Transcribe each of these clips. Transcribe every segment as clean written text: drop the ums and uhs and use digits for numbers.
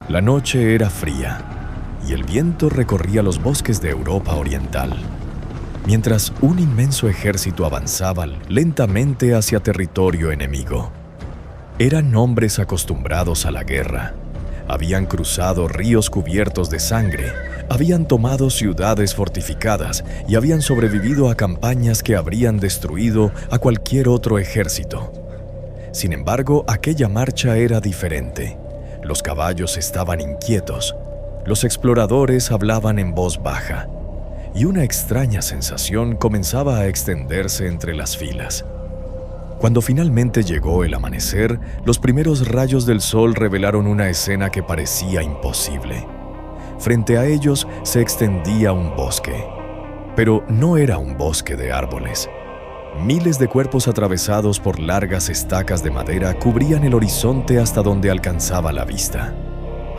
La noche era fría y el viento recorría los bosques de Europa Oriental, mientras un inmenso ejército avanzaba lentamente hacia territorio enemigo. Eran hombres acostumbrados a la guerra. Habían cruzado ríos cubiertos de sangre, habían tomado ciudades fortificadas y habían sobrevivido a campañas que habrían destruido a cualquier otro ejército. Sin embargo, aquella marcha era diferente. Los caballos estaban inquietos, los exploradores hablaban en voz baja, y una extraña sensación comenzaba a extenderse entre las filas. Cuando finalmente llegó el amanecer, los primeros rayos del sol revelaron una escena que parecía imposible. Frente a ellos se extendía un bosque, pero no era un bosque de árboles. Miles de cuerpos atravesados por largas estacas de madera cubrían el horizonte hasta donde alcanzaba la vista.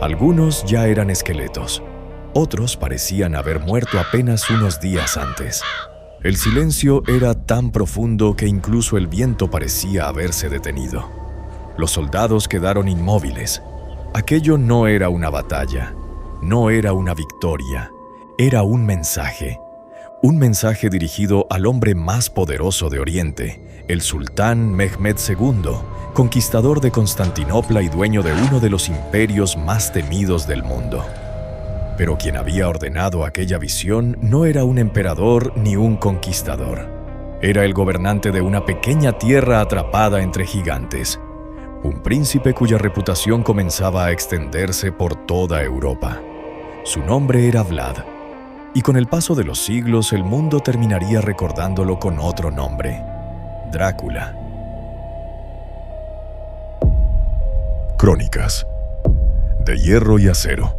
Algunos ya eran esqueletos, otros parecían haber muerto apenas unos días antes. El silencio era tan profundo que incluso el viento parecía haberse detenido. Los soldados quedaron inmóviles. Aquello no era una batalla, no era una victoria, era un mensaje dirigido al hombre más poderoso de Oriente, el sultán Mehmed II, conquistador de Constantinopla y dueño de uno de los imperios más temidos del mundo. Pero quien había ordenado aquella visión no era un emperador ni un conquistador. Era el gobernante de una pequeña tierra atrapada entre gigantes, un príncipe cuya reputación comenzaba a extenderse por toda Europa. Su nombre era Vlad, y con el paso de los siglos el mundo terminaría recordándolo con otro nombre: Drácula. Crónicas de Hierro y Acero.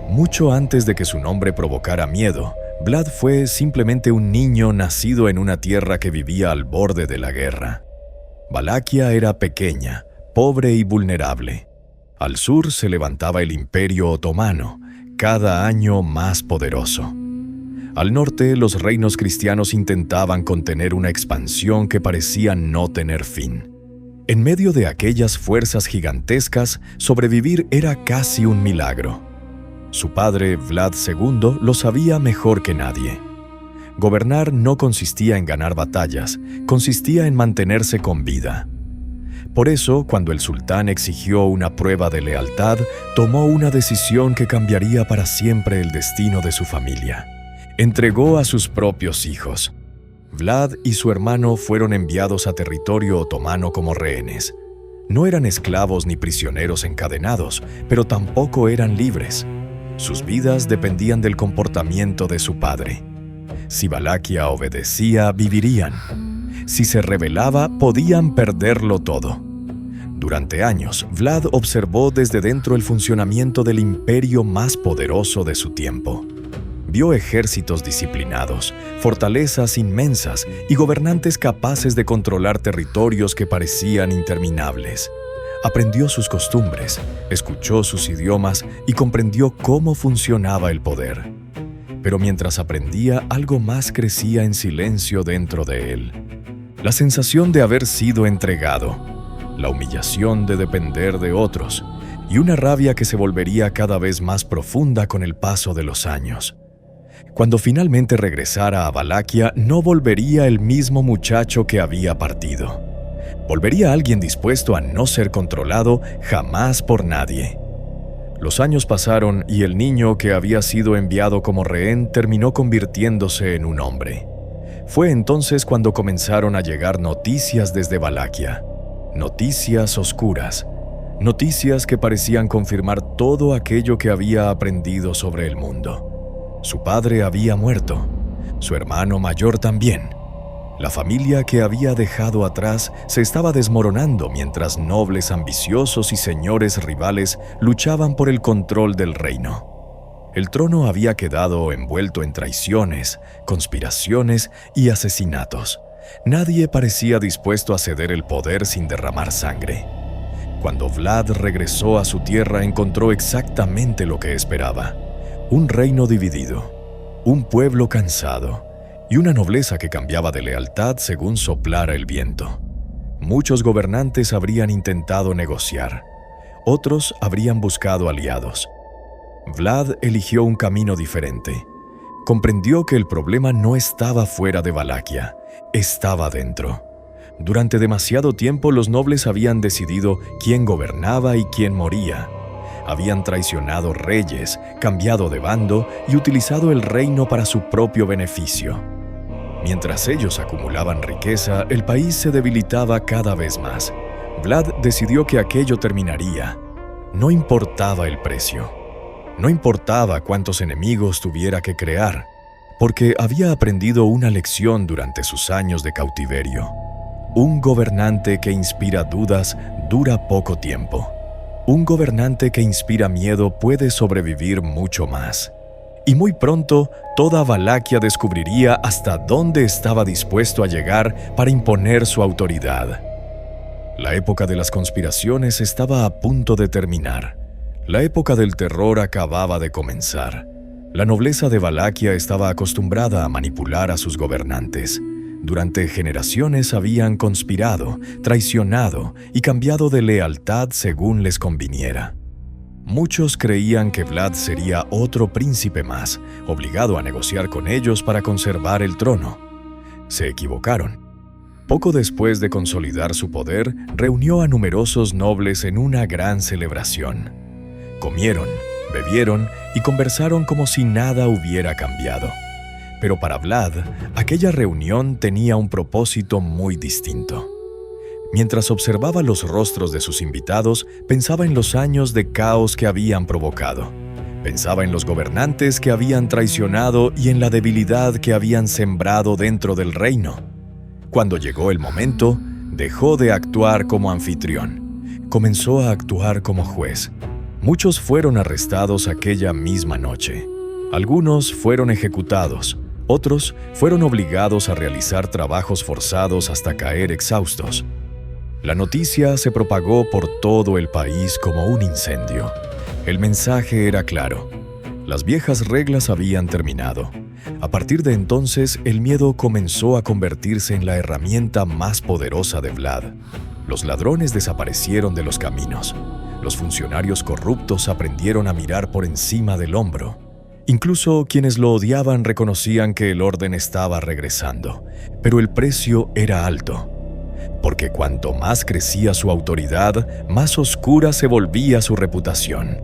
Mucho antes de que su nombre provocara miedo, Vlad fue simplemente un niño nacido en una tierra que vivía al borde de la guerra. Valaquia era pequeña, pobre y vulnerable. Al sur se levantaba el Imperio Otomano, cada año más poderoso. Al norte, los reinos cristianos intentaban contener una expansión que parecía no tener fin. En medio de aquellas fuerzas gigantescas, sobrevivir era casi un milagro. Su padre, Vlad II, lo sabía mejor que nadie. Gobernar no consistía en ganar batallas, consistía en mantenerse con vida. Por eso, cuando el sultán exigió una prueba de lealtad, tomó una decisión que cambiaría para siempre el destino de su familia. Entregó a sus propios hijos. Vlad y su hermano fueron enviados a territorio otomano como rehenes. No eran esclavos ni prisioneros encadenados, pero tampoco eran libres. Sus vidas dependían del comportamiento de su padre. Si Valaquia obedecía, vivirían. Si se rebelaba, podían perderlo todo. Durante años, Vlad observó desde dentro el funcionamiento del imperio más poderoso de su tiempo. Vio ejércitos disciplinados, fortalezas inmensas y gobernantes capaces de controlar territorios que parecían interminables. Aprendió sus costumbres, escuchó sus idiomas y comprendió cómo funcionaba el poder. Pero mientras aprendía, algo más crecía en silencio dentro de él. La sensación de haber sido entregado, la humillación de depender de otros y una rabia que se volvería cada vez más profunda con el paso de los años. Cuando finalmente regresara a Valaquia, no volvería el mismo muchacho que había partido. Volvería alguien dispuesto a no ser controlado jamás por nadie. Los años pasaron y el niño que había sido enviado como rehén terminó convirtiéndose en un hombre. Fue entonces cuando comenzaron a llegar noticias desde Valaquia. Noticias oscuras. Noticias que parecían confirmar todo aquello que había aprendido sobre el mundo. Su padre había muerto. Su hermano mayor también. La familia que había dejado atrás se estaba desmoronando mientras nobles ambiciosos y señores rivales luchaban por el control del reino. El trono había quedado envuelto en traiciones, conspiraciones y asesinatos. Nadie parecía dispuesto a ceder el poder sin derramar sangre. Cuando Vlad regresó a su tierra, encontró exactamente lo que esperaba: un reino dividido, un pueblo cansado y una nobleza que cambiaba de lealtad según soplara el viento. Muchos gobernantes habrían intentado negociar. Otros habrían buscado aliados. Vlad eligió un camino diferente. Comprendió que el problema no estaba fuera de Valaquia, estaba dentro. Durante demasiado tiempo los nobles habían decidido quién gobernaba y quién moría. Habían traicionado reyes, cambiado de bando y utilizado el reino para su propio beneficio. Mientras ellos acumulaban riqueza, el país se debilitaba cada vez más. Vlad decidió que aquello terminaría. No importaba el precio. No importaba cuántos enemigos tuviera que crear, porque había aprendido una lección durante sus años de cautiverio. Un gobernante que inspira dudas dura poco tiempo. Un gobernante que inspira miedo puede sobrevivir mucho más. Y muy pronto, toda Valaquia descubriría hasta dónde estaba dispuesto a llegar para imponer su autoridad. La época de las conspiraciones estaba a punto de terminar. La época del terror acababa de comenzar. La nobleza de Valaquia estaba acostumbrada a manipular a sus gobernantes. Durante generaciones habían conspirado, traicionado y cambiado de lealtad según les conviniera. Muchos creían que Vlad sería otro príncipe más, obligado a negociar con ellos para conservar el trono. Se equivocaron. Poco después de consolidar su poder, reunió a numerosos nobles en una gran celebración. Comieron, bebieron y conversaron como si nada hubiera cambiado. Pero para Vlad, aquella reunión tenía un propósito muy distinto. Mientras observaba los rostros de sus invitados, pensaba en los años de caos que habían provocado. Pensaba en los gobernantes que habían traicionado y en la debilidad que habían sembrado dentro del reino. Cuando llegó el momento, dejó de actuar como anfitrión. Comenzó a actuar como juez. Muchos fueron arrestados aquella misma noche. Algunos fueron ejecutados. Otros fueron obligados a realizar trabajos forzados hasta caer exhaustos. La noticia se propagó por todo el país como un incendio. El mensaje era claro. Las viejas reglas habían terminado. A partir de entonces, el miedo comenzó a convertirse en la herramienta más poderosa de Vlad. Los ladrones desaparecieron de los caminos. Los funcionarios corruptos aprendieron a mirar por encima del hombro. Incluso quienes lo odiaban reconocían que el orden estaba regresando, pero el precio era alto, porque cuanto más crecía su autoridad, más oscura se volvía su reputación.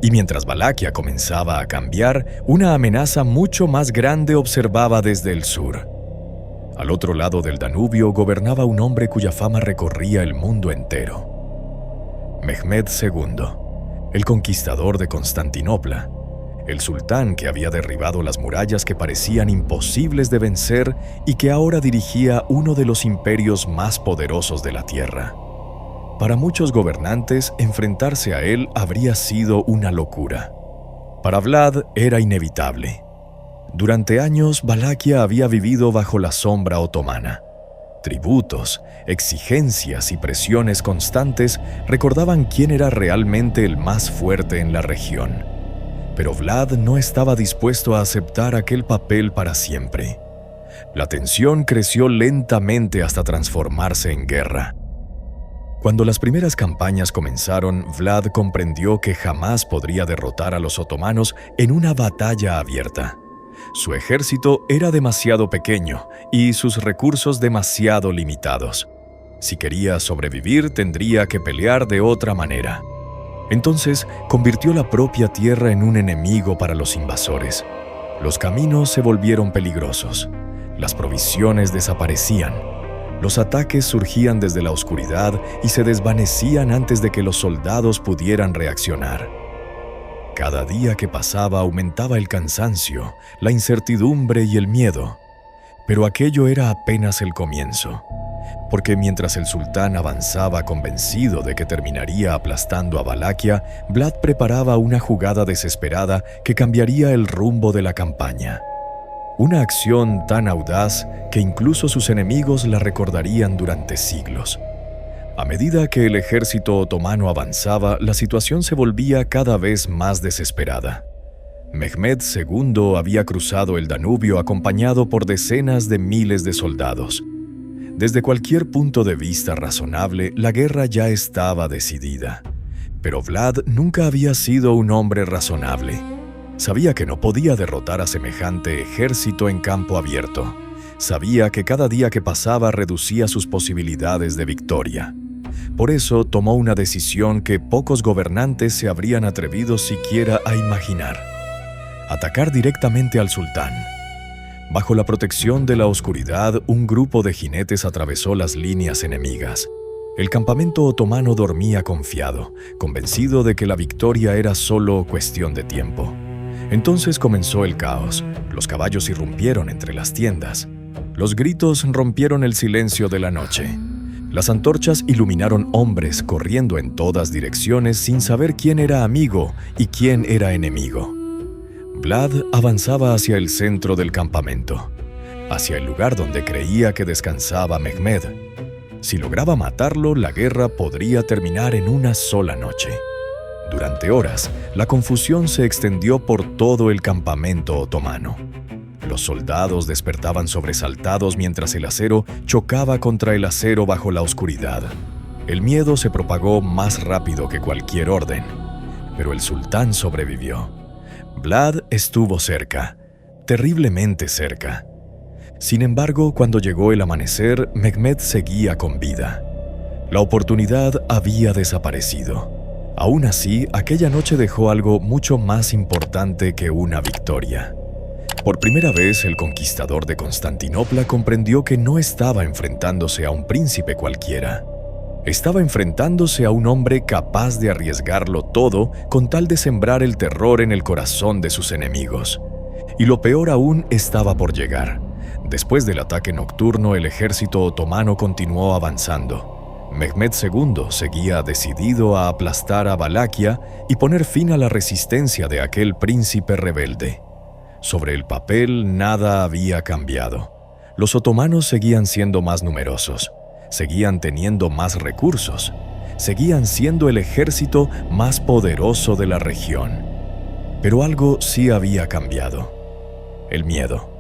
Y mientras Valaquia comenzaba a cambiar, una amenaza mucho más grande observaba desde el sur. Al otro lado del Danubio gobernaba un hombre cuya fama recorría el mundo entero. Mehmed II, el conquistador de Constantinopla, el sultán que había derribado las murallas que parecían imposibles de vencer y que ahora dirigía uno de los imperios más poderosos de la tierra. Para muchos gobernantes, enfrentarse a él habría sido una locura. Para Vlad era inevitable. Durante años, Valaquia había vivido bajo la sombra otomana. Tributos, exigencias y presiones constantes recordaban quién era realmente el más fuerte en la región. Pero Vlad no estaba dispuesto a aceptar aquel papel para siempre. La tensión creció lentamente hasta transformarse en guerra. Cuando las primeras campañas comenzaron, Vlad comprendió que jamás podría derrotar a los otomanos en una batalla abierta. Su ejército era demasiado pequeño y sus recursos demasiado limitados. Si quería sobrevivir, tendría que pelear de otra manera. Entonces, convirtió la propia tierra en un enemigo para los invasores. Los caminos se volvieron peligrosos. Las provisiones desaparecían. Los ataques surgían desde la oscuridad y se desvanecían antes de que los soldados pudieran reaccionar. Cada día que pasaba aumentaba el cansancio, la incertidumbre y el miedo. Pero aquello era apenas el comienzo. Porque mientras el sultán avanzaba convencido de que terminaría aplastando a Valaquia, Vlad preparaba una jugada desesperada que cambiaría el rumbo de la campaña. Una acción tan audaz que incluso sus enemigos la recordarían durante siglos. A medida que el ejército otomano avanzaba, la situación se volvía cada vez más desesperada. Mehmed II había cruzado el Danubio acompañado por decenas de miles de soldados. Desde cualquier punto de vista razonable, la guerra ya estaba decidida. Pero Vlad nunca había sido un hombre razonable. Sabía que no podía derrotar a semejante ejército en campo abierto. Sabía que cada día que pasaba reducía sus posibilidades de victoria. Por eso tomó una decisión que pocos gobernantes se habrían atrevido siquiera a imaginar: atacar directamente al sultán. Bajo la protección de la oscuridad, un grupo de jinetes atravesó las líneas enemigas. El campamento otomano dormía confiado, convencido de que la victoria era solo cuestión de tiempo. Entonces comenzó el caos. Los caballos irrumpieron entre las tiendas. Los gritos rompieron el silencio de la noche. Las antorchas iluminaron hombres corriendo en todas direcciones sin saber quién era amigo y quién era enemigo. Vlad avanzaba hacia el centro del campamento, hacia el lugar donde creía que descansaba Mehmed. Si lograba matarlo, la guerra podría terminar en una sola noche. Durante horas, la confusión se extendió por todo el campamento otomano. Los soldados despertaban sobresaltados mientras el acero chocaba contra el acero bajo la oscuridad. El miedo se propagó más rápido que cualquier orden, pero el sultán sobrevivió. Vlad estuvo cerca, terriblemente cerca. Sin embargo, cuando llegó el amanecer, Mehmed seguía con vida. La oportunidad había desaparecido. Aún así, aquella noche dejó algo mucho más importante que una victoria. Por primera vez, el conquistador de Constantinopla comprendió que no estaba enfrentándose a un príncipe cualquiera. Estaba enfrentándose a un hombre capaz de arriesgarlo todo con tal de sembrar el terror en el corazón de sus enemigos. Y lo peor aún estaba por llegar. Después del ataque nocturno, el ejército otomano continuó avanzando. Mehmed II seguía decidido a aplastar a Valaquia y poner fin a la resistencia de aquel príncipe rebelde. Sobre el papel nada había cambiado. Los otomanos seguían siendo más numerosos, seguían teniendo más recursos, seguían siendo el ejército más poderoso de la región. Pero algo sí había cambiado: el miedo.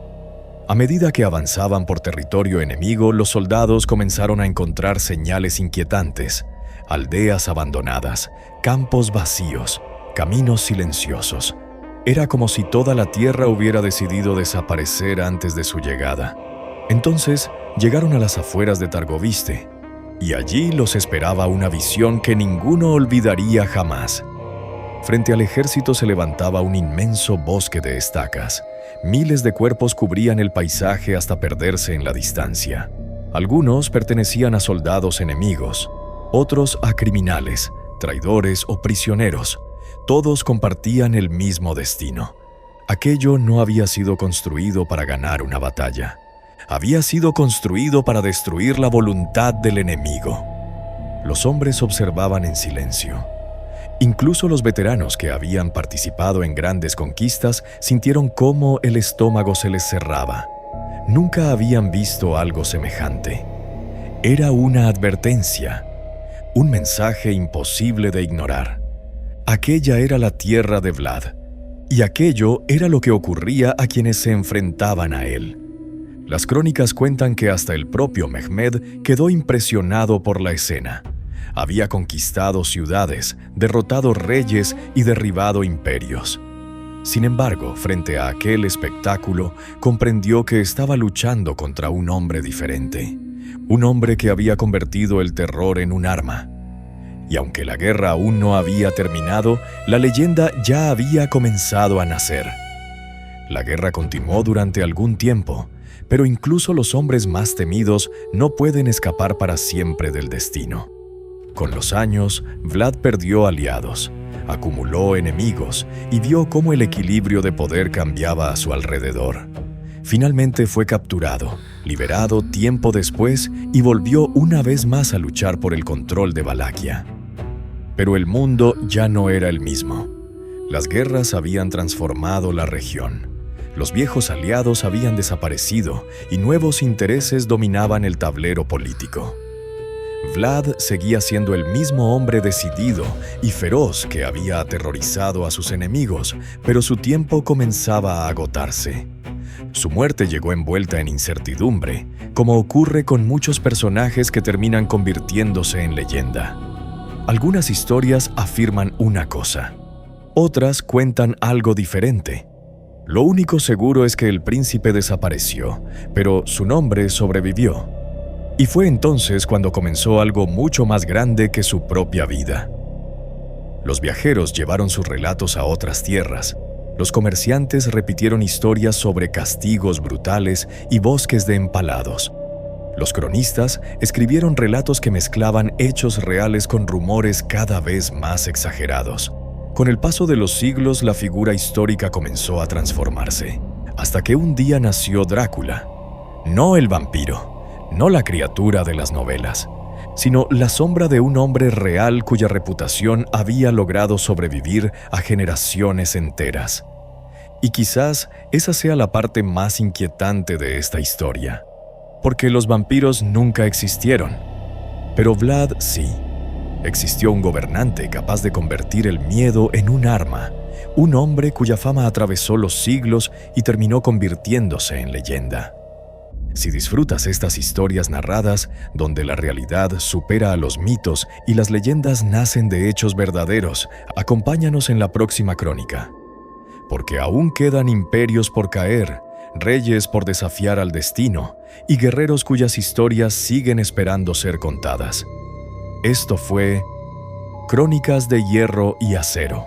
A medida que avanzaban por territorio enemigo, los soldados comenzaron a encontrar señales inquietantes: aldeas abandonadas, campos vacíos, caminos silenciosos. Era como si toda la tierra hubiera decidido desaparecer antes de su llegada. Entonces llegaron a las afueras de Targoviste, y allí los esperaba una visión que ninguno olvidaría jamás. Frente al ejército se levantaba un inmenso bosque de estacas. Miles de cuerpos cubrían el paisaje hasta perderse en la distancia. Algunos pertenecían a soldados enemigos, otros a criminales, traidores o prisioneros. Todos compartían el mismo destino. Aquello no había sido construido para ganar una batalla. Había sido construido para destruir la voluntad del enemigo. Los hombres observaban en silencio. Incluso los veteranos que habían participado en grandes conquistas sintieron cómo el estómago se les cerraba. Nunca habían visto algo semejante. Era una advertencia, un mensaje imposible de ignorar. Aquella era la tierra de Vlad, y aquello era lo que ocurría a quienes se enfrentaban a él. Las crónicas cuentan que hasta el propio Mehmed quedó impresionado por la escena. Había conquistado ciudades, derrotado reyes y derribado imperios. Sin embargo, frente a aquel espectáculo, comprendió que estaba luchando contra un hombre diferente, un hombre que había convertido el terror en un arma. Y aunque la guerra aún no había terminado, la leyenda ya había comenzado a nacer. La guerra continuó durante algún tiempo, pero incluso los hombres más temidos no pueden escapar para siempre del destino. Con los años, Vlad perdió aliados, acumuló enemigos y vio cómo el equilibrio de poder cambiaba a su alrededor. Finalmente fue capturado, liberado tiempo después y volvió una vez más a luchar por el control de Valaquia. Pero el mundo ya no era el mismo. Las guerras habían transformado la región. Los viejos aliados habían desaparecido y nuevos intereses dominaban el tablero político. Vlad seguía siendo el mismo hombre decidido y feroz que había aterrorizado a sus enemigos, pero su tiempo comenzaba a agotarse. Su muerte llegó envuelta en incertidumbre, como ocurre con muchos personajes que terminan convirtiéndose en leyenda. Algunas historias afirman una cosa, otras cuentan algo diferente. Lo único seguro es que el príncipe desapareció, pero su nombre sobrevivió. Y fue entonces cuando comenzó algo mucho más grande que su propia vida. Los viajeros llevaron sus relatos a otras tierras. Los comerciantes repitieron historias sobre castigos brutales y bosques de empalados. Los cronistas escribieron relatos que mezclaban hechos reales con rumores cada vez más exagerados. Con el paso de los siglos, la figura histórica comenzó a transformarse, hasta que un día nació Drácula. No el vampiro, no la criatura de las novelas, sino la sombra de un hombre real cuya reputación había logrado sobrevivir a generaciones enteras. Y quizás esa sea la parte más inquietante de esta historia, porque los vampiros nunca existieron, pero Vlad sí. Existió un gobernante capaz de convertir el miedo en un arma, un hombre cuya fama atravesó los siglos y terminó convirtiéndose en leyenda. Si disfrutas estas historias narradas, donde la realidad supera a los mitos y las leyendas nacen de hechos verdaderos, acompáñanos en la próxima crónica. Porque aún quedan imperios por caer, reyes por desafiar al destino y guerreros cuyas historias siguen esperando ser contadas. Esto fue Crónicas de Hierro y Acero.